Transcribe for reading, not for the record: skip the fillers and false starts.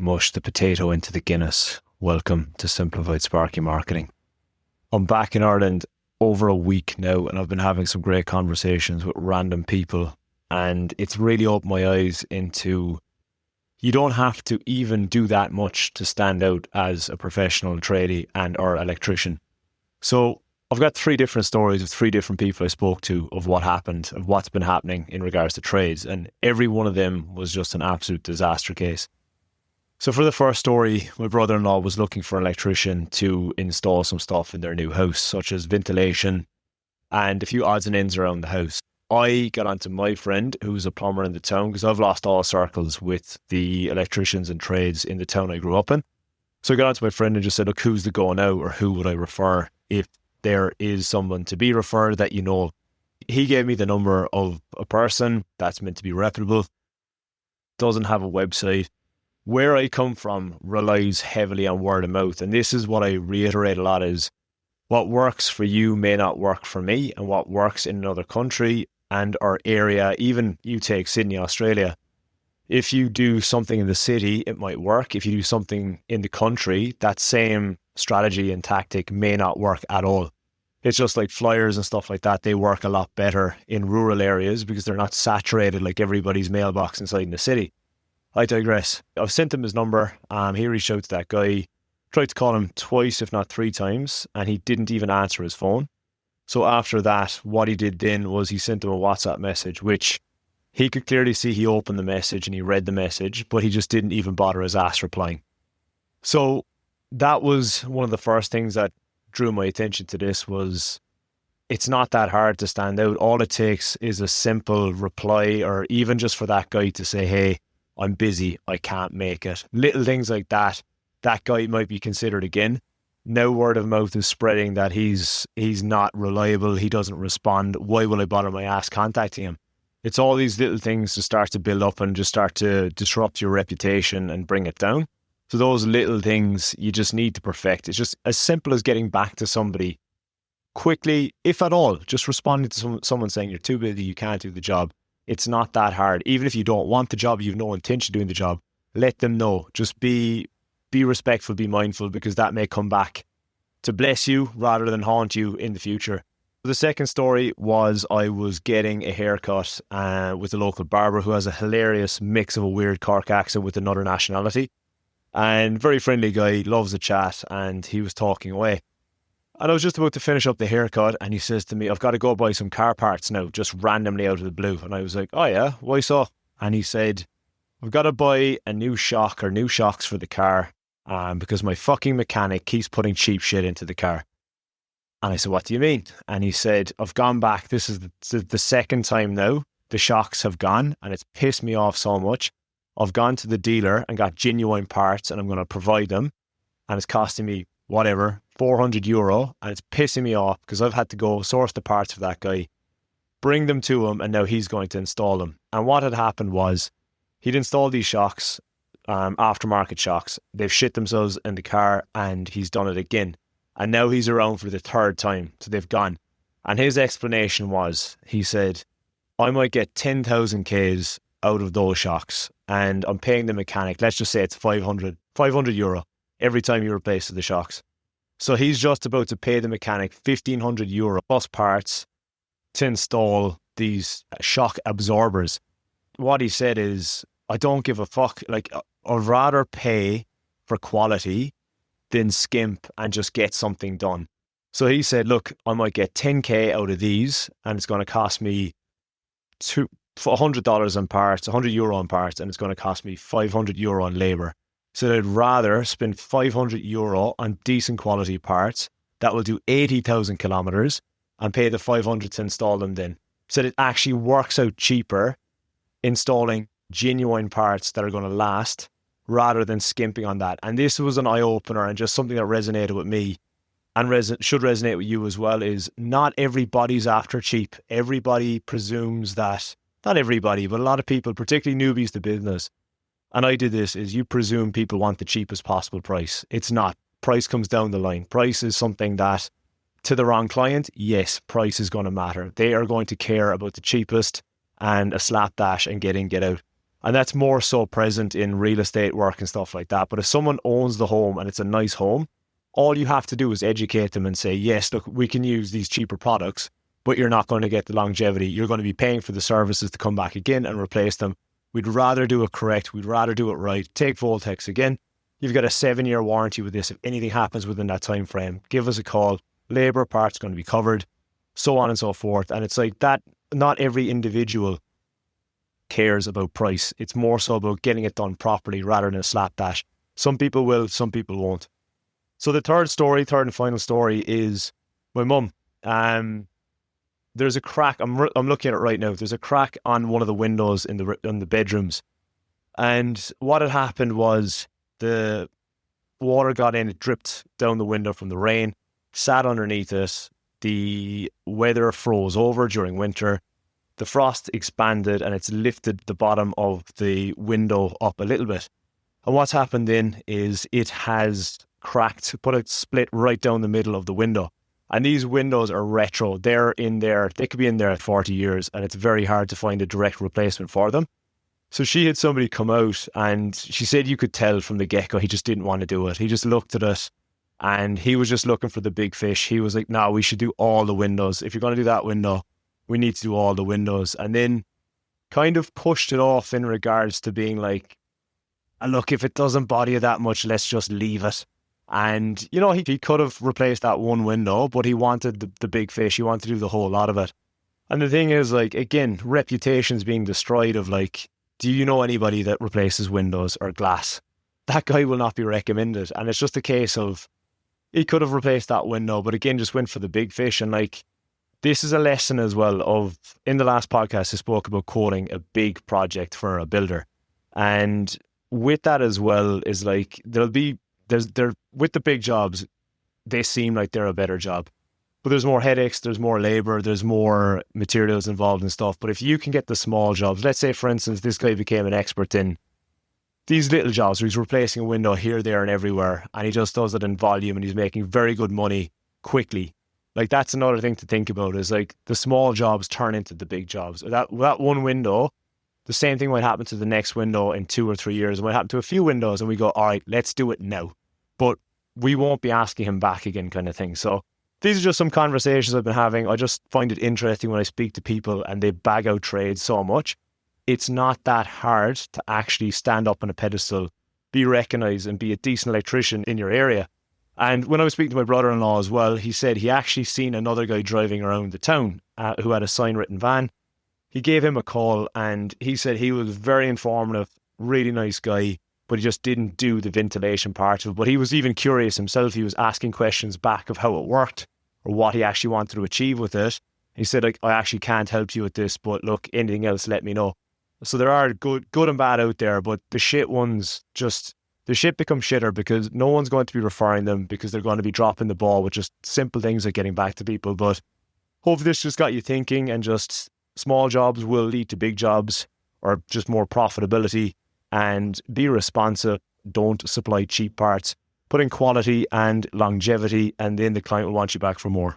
mush the potato into the Guinness. Welcome to Simplified Sparky Marketing. I'm back in Ireland over a week now, and I've been having some great conversations with random people, and it's really opened my eyes into you don't have to even do that much to stand out as a professional tradie and or electrician. So I've got 3 different stories of 3 different people I spoke to of what happened, of what's been happening in regards to trades, and every one of them was just an absolute disaster case. So for the first story, my brother-in-law was looking for an electrician to install some stuff in their new house, such as ventilation and a few odds and ends around the house. I got onto my friend, who's a plumber in the town, because I've lost all circles with the electricians and trades in the town I grew up in. So I got onto my friend and just said, look, who's the go now, or who would I refer if there is someone to be referred that you know? He gave me the number of a person that's meant to be reputable, doesn't have a website. Where I come from relies heavily on word of mouth. And this is what I reiterate a lot is what works for you may not work for me, and what works in another country and our area, even you take Sydney, Australia. If you do something in the city, it might work. If you do something in the country, that same strategy and tactic may not work at all. It's just like flyers and stuff like that. They work a lot better in rural areas because they're not saturated like everybody's mailbox inside in the city. I digress. I've sent him his number. He reached out to that guy, tried to call him twice, if not 3 times, and he didn't even answer his phone. So after that, what he did then was he sent him a WhatsApp message, which he could clearly see he opened the message and he read the message, but he just didn't even bother his ass replying. So that was one of the first things that drew my attention to this was it's not that hard to stand out. All it takes is a simple reply, or even just for that guy to say, hey, I'm busy, I can't make it. Little things like that, that guy might be considered again. Now word of mouth is spreading that he's not reliable, he doesn't respond. Why will I bother my ass contacting him? It's all these little things to start to build up and just start to disrupt your reputation and bring it down. So those little things you just need to perfect. It's just as simple as getting back to somebody quickly, if at all, just responding to someone saying you're too busy, you can't do the job. It's not that hard. Even if you don't want the job, you have no intention of doing the job, let them know. Just be respectful, be mindful, because that may come back to bless you rather than haunt you in the future. The second story was I was getting a haircut with a local barber who has a hilarious mix of a weird Cork accent with another nationality. And very friendly guy, loves a chat, and he was talking away. And I was just about to finish up the haircut, and he says to me, I've got to go buy some car parts now, just randomly out of the blue. And I was like, oh yeah, why so? And he said, I've got to buy a new shock or new shocks for the car because my fucking mechanic keeps putting cheap shit into the car. And I said, what do you mean? And he said, I've gone back. This is the second time now the shocks have gone, and it's pissed me off so much. I've gone to the dealer and got genuine parts, and I'm going to provide them. And it's costing me whatever, €400, and it's pissing me off because I've had to go source the parts for that guy, bring them to him, and now he's going to install them. And what had happened was he'd installed these shocks, aftermarket shocks. They've shit themselves in the car, and he's done it again. And now he's around for the 3rd time, so they've gone. And his explanation was, he said, I might get 10,000 Ks out of those shocks, and I'm paying the mechanic, let's just say it's €500 every time you replace the shocks. So he's just about to pay the mechanic €1,500 plus parts to install these shock absorbers. What he said is, I don't give a fuck. Like, I'd rather pay for quality than skimp and just get something done. So he said, look, I might get 10K out of these, and it's going to cost me $100 on parts, €100 on parts, and it's going to cost me €500 on labour. So I'd rather spend €500 on decent quality parts that will do 80,000 kilometres and pay the 500 to install them then. So it actually works out cheaper installing genuine parts that are going to last rather than skimping on that. And this was an eye-opener and just something that resonated with me and should resonate with you as well, is not everybody's after cheap. Everybody presumes that, not everybody, but a lot of people, particularly newbies to business, and I did this, is you presume people want the cheapest possible price. It's not. Price comes down the line. Price is something that, to the wrong client, yes, price is going to matter. They are going to care about the cheapest and a slapdash and get in, get out. And that's more so present in real estate work and stuff like that. But if someone owns the home and it's a nice home, all you have to do is educate them and say, yes, look, we can use these cheaper products, but you're not going to get the longevity. You're going to be paying for the services to come back again and replace them. We'd rather do it correct. We'd rather do it right. Take Voltex again. You've got a 7-year warranty with this. If anything happens within that time frame, give us a call. Labour, parts going to be covered, so on and so forth. And it's like that. Not every individual cares about price. It's more so about getting it done properly rather than a slapdash. Some people will, some people won't. So the third and final story is my mum. There's a crack. I'm looking at it right now. There's a crack on one of the windows in the bedrooms, and what had happened was the water got in. It dripped down the window from the rain, sat underneath it. The weather froze over during winter. The frost expanded and it's lifted the bottom of the window up a little bit. And what's happened then is it has cracked, put a split right down the middle of the window. And these windows are retro. They're in there. They could be in there 40 years and it's very hard to find a direct replacement for them. So she had somebody come out and she said you could tell from the get-go he just didn't want to do it. He just looked at it and he was just looking for the big fish. He was like, no, we should do all the windows. If you're going to do that window, we need to do all the windows. And then kind of pushed it off in regards to being like, look, if it doesn't bother you that much, let's just leave it. And, you know, he could have replaced that one window, but he wanted the big fish. He wanted to do the whole lot of it. And the thing is, like, again, reputation's being destroyed of like, do you know anybody that replaces windows or glass? That guy will not be recommended. And it's just a case of, he could have replaced that window, but again, just went for the big fish. And like, this is a lesson as well of, in the last podcast, I spoke about quoting a big project for a builder. And with that as well is like, with the big jobs, they seem like they're a better job. But there's more headaches, there's more labor, there's more materials involved and stuff. But if you can get the small jobs, let's say, for instance, this guy became an expert in these little jobs where he's replacing a window here, there, and everywhere, and he just does it in volume and he's making very good money quickly. Like, that's another thing to think about is like the small jobs turn into the big jobs. That one window, the same thing might happen to the next window in 2 or 3 years. It might happen to a few windows and we go, all right, let's do it now. But we won't be asking him back again, kind of thing. So these are just some conversations I've been having. I just find it interesting when I speak to people and they bag out trades so much. It's not that hard to actually stand up on a pedestal, be recognised and be a decent electrician in your area. And when I was speaking to my brother-in-law as well, he said he actually seen another guy driving around the town who had a sign-written van. He gave him a call and he said he was very informative, really nice guy, but he just didn't do the ventilation part of it. But he was even curious himself. He was asking questions back of how it worked or what he actually wanted to achieve with it. He said, like, I actually can't help you with this, but look, anything else, let me know. So there are good and bad out there, but the shit ones just... the shit becomes shitter because no one's going to be referring them because they're going to be dropping the ball with just simple things like getting back to people. But hopefully this just got you thinking, and just small jobs will lead to big jobs or just more profitability. And be responsive. Don't supply cheap parts. Put in quality and longevity, and then the client will want you back for more.